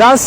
10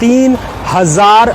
3000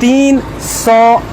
300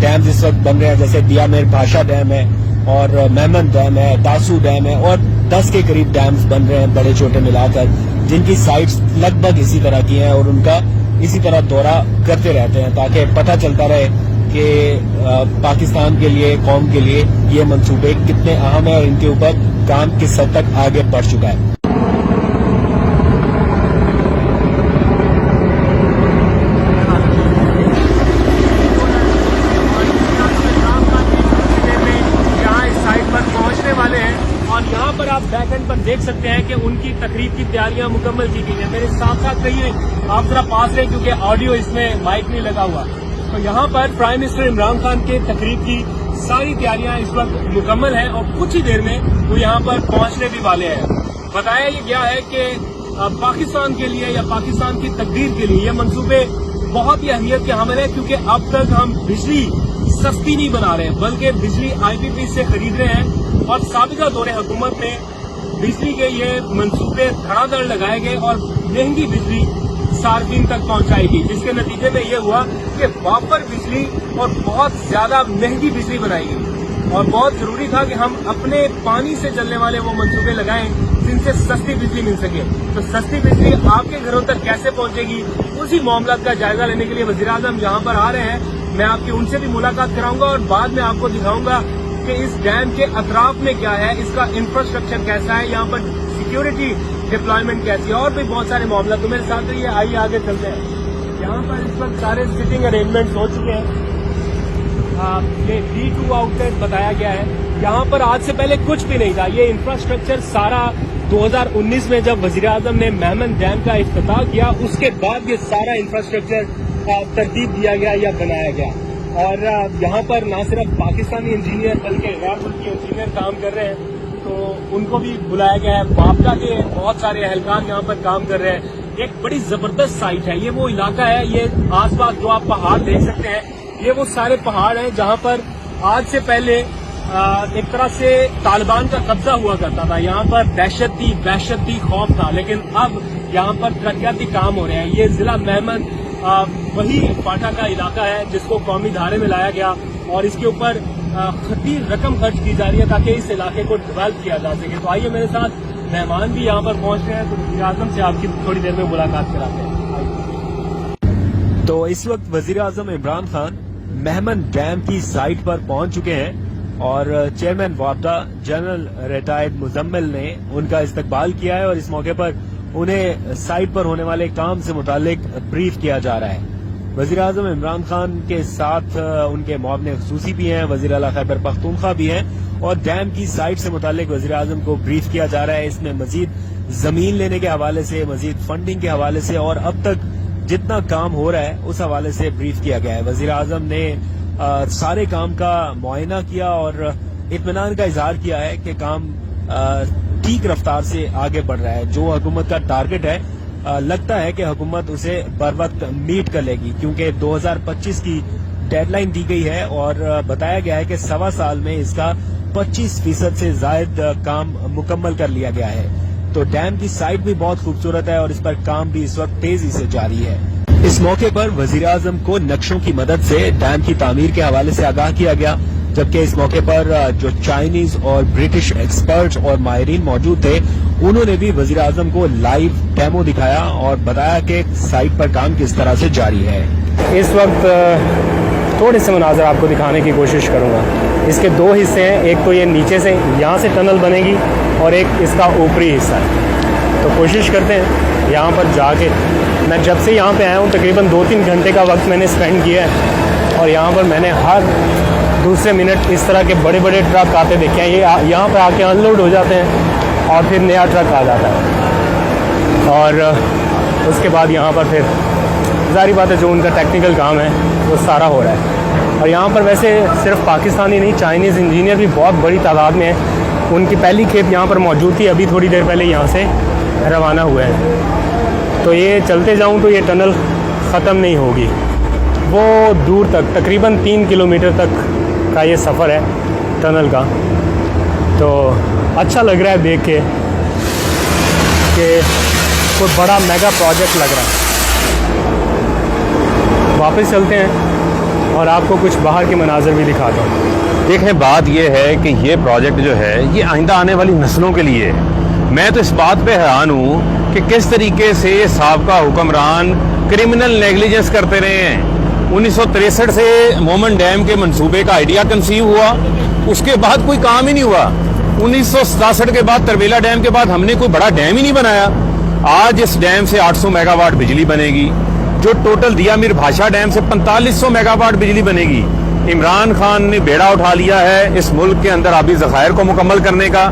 dams اس وقت بن رہے ہیں, جیسے دیا میر بھاشا ڈیم ہے اور مہمن ڈیم ہے, تاسو ڈیم ہے, اور 10 کے قریب ڈیمز بن رہے ہیں بڑے چھوٹے ملا کر, جن کی سائٹس لگ بھگ اسی طرح کی ہیں, اور ان کا اسی طرح دورہ کرتے رہتے ہیں تاکہ پتہ چلتا رہے کہ پاکستان کے لیے, قوم کے لیے یہ منصوبے کتنے اہم ہیں اور ان کے اوپر کام کس حد تک آگے بڑھ چکا ہے. یہاں پر آپ بیک اینڈ پر دیکھ سکتے ہیں کہ ان کی تقریب کی تیاریاں مکمل کی گئی ہیں. میرے ساتھ ساتھ کہیے, آپ ذرا پاس رہیں کیونکہ آڈیو اس میں مائک نہیں لگا ہوا. تو یہاں پر پرائم منسٹر عمران خان کے تقریب کی ساری تیاریاں اس وقت مکمل ہیں اور کچھ ہی دیر میں وہ یہاں پر پہنچنے بھی والے ہیں. بتایا یہ گیا ہے کہ پاکستان کے لیے یا پاکستان کی تقدیر کے لیے یہ منصوبے بہت ہی اہمیت کے حامل ہیں, کیونکہ اب تک ہم بجلی سستی نہیں بنا رہے بلکہ بجلی IPP سے خرید رہے ہیں. اور سابقہ دور حکومت میں بجلی کے یہ منصوبے دھڑا دھڑ لگائے گئے اور مہنگی بجلی صارفین تک پہنچائی گئی, جس کے نتیجے میں یہ ہوا کہ واپر بجلی اور بہت زیادہ مہنگی بجلی بنائی گئی. اور بہت ضروری تھا کہ ہم اپنے پانی سے چلنے والے وہ منصوبے لگائیں جن سے سستی بجلی مل سکے. تو سستی بجلی آپ کے گھروں تک کیسے پہنچے گی, اسی معاملات کا جائزہ لینے کے لیے وزیر اعظم یہاں پر آ رہے ہیں. میں آپ کی ان سے بھی ملاقات کراؤں گا اور بعد میں آپ کو دکھاؤں گا کہ اس ڈیم کے اطراف میں کیا ہے, اس کا انفراسٹرکچر کیسا ہے, یہاں پر سیکیورٹی ڈپلائمنٹ کیسی ہے, اور بھی بہت سارے معاملات. تو میرے ساتھ یہ آئیے آگے چلتے ہیں. یہاں پر اس وقت سارے سٹنگ ارینجمنٹس ہو چکے ہیں. یہ D2 آؤٹ لیٹ بتایا گیا ہے. یہاں پر آج سے پہلے کچھ بھی نہیں تھا. یہ انفراسٹرکچر سارا 2019 میں جب وزیر اعظم نے مہمن ڈیم کا افتتاح کیا اس کے بعد یہ سارا انفراسٹرکچر ترتیب دیا گیا یا بنایا گیا. اور یہاں پر نہ صرف پاکستانی انجینئر بلکہ غیر ملکی انجینئر کام کر رہے ہیں, تو ان کو بھی بلایا گیا ہے. وابڈا کے بہت سارے اہلکار یہاں پر کام کر رہے ہیں. ایک بڑی زبردست سائٹ ہے. یہ وہ علاقہ ہے, یہ آس پاس جو آپ پہاڑ دیکھ سکتے ہیں یہ وہ سارے پہاڑ ہیں جہاں پر آج سے پہلے ایک طرح سے طالبان کا قبضہ ہوا کرتا تھا. یہاں پر دہشت تھی, خوف تھا, لیکن اب یہاں پر ترقیاتی کام ہو رہے ہیں. یہ ضلع مہمن وہی پاٹا کا علاقہ ہے جس کو قومی دھارے میں لایا گیا اور اس کے اوپر خطیر رقم خرچ کی جا رہی ہے تاکہ اس علاقے کو ڈیولپ کیا جا سکے. تو آئیے میرے ساتھ, مہمان بھی یہاں پر پہنچ رہے ہیں, تو وزیر اعظم سے آپ کی تھوڑی دیر میں ملاقات کراتے ہیں. تو اس وقت وزیر اعظم عمران خان مہمن ڈیم کی سائٹ پر پہنچ چکے ہیں اور چیئرمین وابڈا جنرل ریٹائرڈ مزمل نے ان کا استقبال کیا ہے اور اس موقع پر انہیں سائٹ پر ہونے والے کام سے متعلق بریف کیا جا رہا ہے. وزیر اعظم عمران خان کے ساتھ ان کے معاون خصوصی بھی ہیں, وزیر اعلیٰ خیبر پختونخوا بھی ہیں, اور ڈیم کی سائٹ سے متعلق وزیر اعظم کو بریف کیا جا رہا ہے. اس میں مزید زمین لینے کے حوالے سے, مزید فنڈنگ کے حوالے سے اور اب تک جتنا کام ہو رہا ہے اس حوالے سے بریف کیا گیا ہے. وزیر اعظم نے سارے کام کا معائنہ کیا اور اطمینان کا اظہار کیا ہے کہ کام ٹھیک رفتار سے آگے بڑھ رہا ہے. جو حکومت کا ٹارگٹ ہے لگتا ہے کہ حکومت اسے بر وقت میٹ کر لے گی, کیونکہ 2025 کی ڈیڈ لائن دی گئی ہے اور بتایا گیا ہے کہ 1.25 سال میں اس کا 25% سے زائد کام مکمل کر لیا گیا ہے. تو ڈیم کی سائٹ بھی بہت خوبصورت ہے اور اس پر کام بھی اس وقت تیزی سے جاری ہے. اس موقع پر وزیر اعظم کو نقشوں کی مدد سے ڈیم کی تعمیر کے حوالے سے آگاہ کیا گیا, جبکہ اس موقع پر جو چائنیز اور برٹش ایکسپرٹس اور ماہرین موجود تھے انہوں نے بھی وزیر اعظم کو لائیو ڈیمو دکھایا اور بتایا کہ سائٹ پر کام کس طرح سے جاری ہے. اس وقت تھوڑے سے مناظر آپ کو دکھانے کی کوشش کروں گا. اس کے 2 حصے ہیں, ایک تو یہ نیچے سے یہاں سے ٹنل بنے گی اور ایک اس کا اوپری حصہ ہے. تو کوشش کرتے ہیں یہاں پر جا کے, میں جب سے یہاں پہ آیا ہوں تقریباً 2-3 گھنٹے کا وقت میں نے اسپینڈ کیا ہے اور یہاں پر میں نے ہر دوسرے منٹ اس طرح کے بڑے بڑے ٹرک آتے دیکھے ہیں. یہ یہاں پہ آ کے ان لوڈ ہو جاتے ہیں اور پھر نیا ٹرک آ جاتا ہے اور اس کے بعد یہاں پر پھر ظاہری بات ہے جو ان کا ٹیکنیکل کام ہے وہ سارا ہو رہا ہے. اور یہاں پر ویسے صرف پاکستانی نہیں, چائنیز انجینئر بھی بہت بڑی تعداد میں ہیں. ان کی پہلی کھیپ یہاں پر موجود تھی, ابھی تھوڑی دیر پہلے یہاں سے روانہ ہوئے ہیں. تو یہ چلتے جاؤں تو یہ ٹنل ختم نہیں ہوگی, وہ دور تک تقریباً 3 کلومیٹر تک کا یہ سفر ہے ٹنل کا. تو اچھا لگ رہا ہے دیکھ کے کہ کوئی بڑا میگا پروجیکٹ لگ رہا ہے. واپس چلتے ہیں اور آپ کو کچھ باہر کے مناظر بھی دکھاتا ہوں۔ دیکھیں بات یہ ہے کہ یہ پروجیکٹ جو ہے یہ آئندہ آنے والی نسلوں کے لیے ہے۔ میں تو اس بات پہ حیران ہوں کہ کس طریقے سے سابقہ حکمران کرمنل نیگلیجنس کرتے رہے ہیں۔ 1963 سے مومن ڈیم کے منصوبے کا آئیڈیا کنسیو ہوا، اس کے بعد کوئی کام ہی نہیں ہوا۔ 1967 کے بعد ترویلا ڈیم کے بعد ہم نے کوئی بڑا ڈیم ہی نہیں بنایا۔ آج اس ڈیم سے 800 میگا واٹ بجلی بنے گی، جو ٹوٹل دیا میر بھاشا ڈیم سے 4500 میگا واٹ بجلی بنے گی۔ عمران خان نے بیڑا اٹھا لیا ہے اس ملک کے اندر آبی ذخائر کو مکمل کرنے کا۔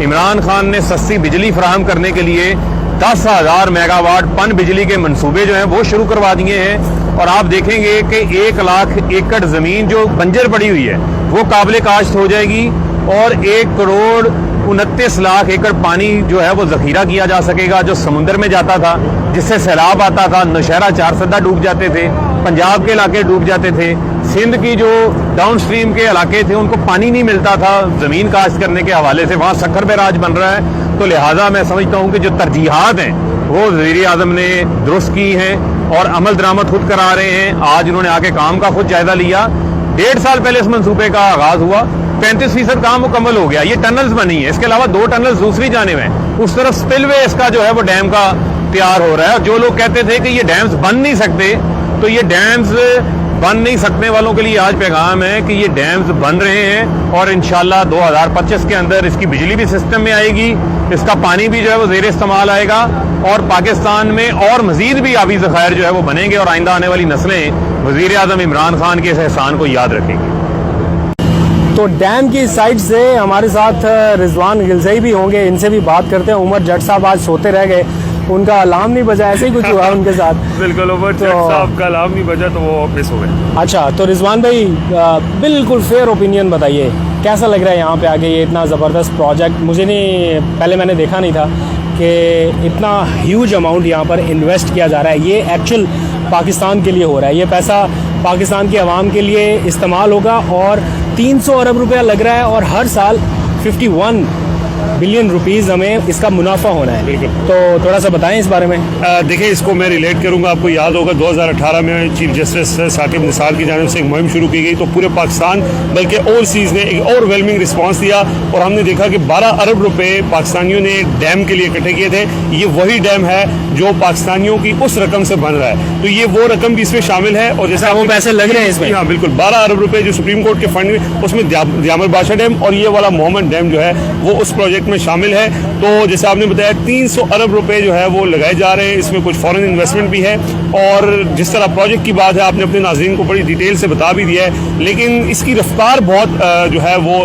عمران خان نے سستی بجلی فراہم کرنے کے لیے 10,000 میگا واٹ پن بجلی کے منصوبے جو ہیں وہ شروع کروا دیے ہیں، اور آپ دیکھیں گے کہ 1 لاکھ ایکڑ زمین جو بنجر پڑی ہوئی ہے وہ قابل کاشت ہو جائے گی، اور 1 کروڑ 29 لاکھ ایکڑ پانی جو ہے وہ ذخیرہ کیا جا سکے گا، جو سمندر میں جاتا تھا، جس سے سیلاب آتا تھا، نوشہرہ 4 سدہ ڈوب جاتے تھے، پنجاب کے علاقے ڈوب جاتے تھے، سندھ کی جو ڈاؤن سٹریم کے علاقے تھے ان کو پانی نہیں ملتا تھا زمین کاشت کرنے کے حوالے سے، وہاں سکھر بیراج بن رہا ہے۔ تو لہٰذا میں سمجھتا ہوں کہ جو ترجیحات ہیں وہ وزیر اعظم نے درست کی ہیں اور عمل درآمد خود کرا رہے ہیں۔ آج انہوں نے آ کے کام کا خود جائزہ لیا۔ 1.5 سال پہلے اس منصوبے کا آغاز ہوا، 35% کام مکمل ہو گیا، یہ ٹنلز بنی ہیں، اس کے علاوہ 2 ٹنلز دوسری جانب ہیں، اس طرف سپل وے اس کا جو ہے وہ ڈیم کا تیار ہو رہا ہے۔ جو لوگ کہتے تھے کہ یہ ڈیمز بن نہیں سکتے، تو یہ ڈیمز بن نہیں سکنے والوں کے لیے آج پیغام ہے کہ یہ ڈیمز بن رہے ہیں، اور انشاءاللہ 2025 کے اندر اس کی بجلی بھی سسٹم میں آئے گی، اس کا پانی بھی جو ہے وہ زیر استعمال آئے گا، اور پاکستان میں اور مزید بھی آبی ذخائر جو ہے وہ بنیں گے، اور آئندہ آنے والی نسلیں وزیر اعظم عمران خان کے اس احسان کو یاد رکھیں گی۔ تو ڈیم کی سائڈ سے ہمارے ساتھ رضوان غلزئی بھی ہوں گے، ان سے بھی بات کرتے ہیں۔ عمر جٹ صاحب آج سوتے رہ گئے، ان کا الارم نہیں بجا، ایسے ہی کچھ ہوا ان کے ساتھ؟ بالکل، عمر جٹ صاحب کا الارم نہیں بجا تو وہ مس ہو گئے۔ اچھا، تو رضوان بھائی بالکل فیئر اوپینین بتائیے، کیسا لگ رہا ہے یہاں پہ آگے یہ اتنا زبردست پروجیکٹ؟ مجھے نہیں، پہلے میں نے دیکھا نہیں تھا کہ اتنا ہیوج اماؤنٹ یہاں پر انویسٹ کیا جا رہا ہے۔ یہ ایکچوئل پاکستان کے لیے ہو رہا ہے، یہ پیسہ پاکستان کی عوام کے لیے استعمال ہوگا، اور 300 ارب روپیہ لگ رہا ہے، اور ہر سال 51 بلین روپیز ہمیں اس کا منافع ہونا ہے۔ بالکل، تو تھوڑا سا بتائیں اس بارے میں۔ دیکھیں، اس کو میں ریلیٹ کروں گا، آپ کو یاد ہوگا 2018 میں چیف جسٹس ثاقب نثار کی جانب سے ایک مہم شروع کی گئی، تو پورے پاکستان بلکہ اوورسیز نے ایک اوور ویلمنگ رسپانس دیا، اور ہم نے دیکھا کہ 12 ارب روپے پاکستانیوں نے ڈیم کے لیے اکٹھے کیے تھے۔ یہ وہی ڈیم ہے جو پاکستانیوں کی اس رقم سے بن رہا ہے، تو یہ وہ رقم بھی اس میں شامل ہے، اور جیسا وہ پیسے لگ رہے ہیں اس میں؟ ہاں بالکل، 12 ارب روپے جو سپریم کورٹ کے فنڈ میں، اس میں دیامر بادشاہ ڈیم اور یہ والا مومن ڈیم جو ہے وہ اس پروجیکٹ میں شامل ہے۔ تو جیسے آپ نے بتایا 300 ارب روپے جو ہے وہ لگائے جا رہے ہیں، اس میں کچھ فورن انویسٹمنٹ بھی ہے، اور جس طرح پروجیکٹ کی بات ہے آپ نے اپنے ناظرین کو بڑی ڈیٹیل سے بتا بھی دیا ہے، لیکن اس کی رفتار بہت جو ہے وہ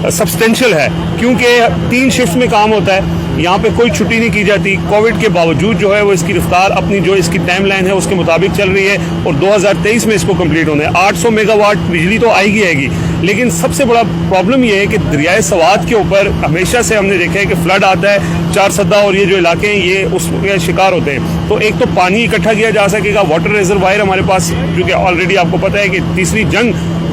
سبسٹینشیل ہے، کیونکہ 3 شفٹ میں کام ہوتا ہے، یہاں پہ کوئی چھٹی نہیں کی جاتی۔ کووڈ کے باوجود جو ہے وہ اس کی رفتار اپنی جو اس کی ٹائم لائن ہے اس کے مطابق چل رہی ہے، اور 2023 میں اس کو کمپلیٹ ہونا ہے۔ 800 میگا واٹ بجلی تو آئے گی، لیکن سب سے بڑا پرابلم یہ ہے کہ دریائے سوات کے اوپر ہمیشہ سے ہم نے دیکھا ہے کہ فلڈ آتا ہے، 4 سدہ اور یہ جو علاقے ہیں یہ اس کے شکار ہوتے ہیں۔ تو ایک تو پانی اکٹھا کیا جا سکے گا، واٹر ریزروائر ہمارے پاس، جو کہ آلریڈی آپ کو پتہ ہے کہ تیسری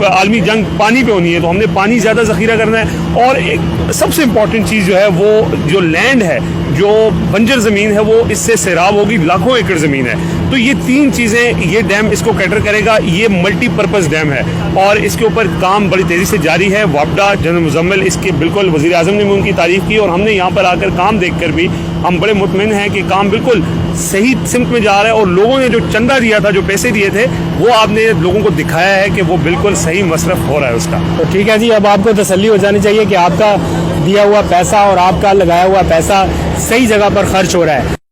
عالمی جنگ پانی پہ ہونی ہے، تو ہم نے پانی زیادہ ذخیرہ کرنا ہے، اور ایک سب سے امپورٹنٹ چیز جو ہے وہ جو لینڈ ہے، جو بنجر زمین ہے، وہ اس سے سیراب ہوگی، لاکھوں ایکڑ زمین ہے۔ تو یہ 3 چیزیں یہ ڈیم اس کو کیٹر کرے گا۔ یہ ملٹی پرپز ڈیم ہے، اور اس کے اوپر کام بڑی تیزی سے جاری ہے۔ وابڈا جنرل مزمل اس کے بالکل وزیر اعظم نے بھی ان کی تعریف کی، اور ہم نے یہاں پر آ کر کام دیکھ کر بھی ہم بڑے مطمئن ہیں کہ کام بالکل صحیح سمت میں جا رہا ہے، اور لوگوں نے جو چندہ دیا تھا، جو پیسے دیے تھے، وہ آپ نے لوگوں کو دکھایا ہے کہ وہ بالکل صحیح مصرف ہو رہا ہے اس کا۔ تو ٹھیک ہے جی، اب آپ کو تسلی ہو جانی چاہیے کہ آپ کا دیا ہوا پیسہ اور آپ کا لگایا ہوا پیسہ صحیح جگہ پر خرچ ہو رہا ہے۔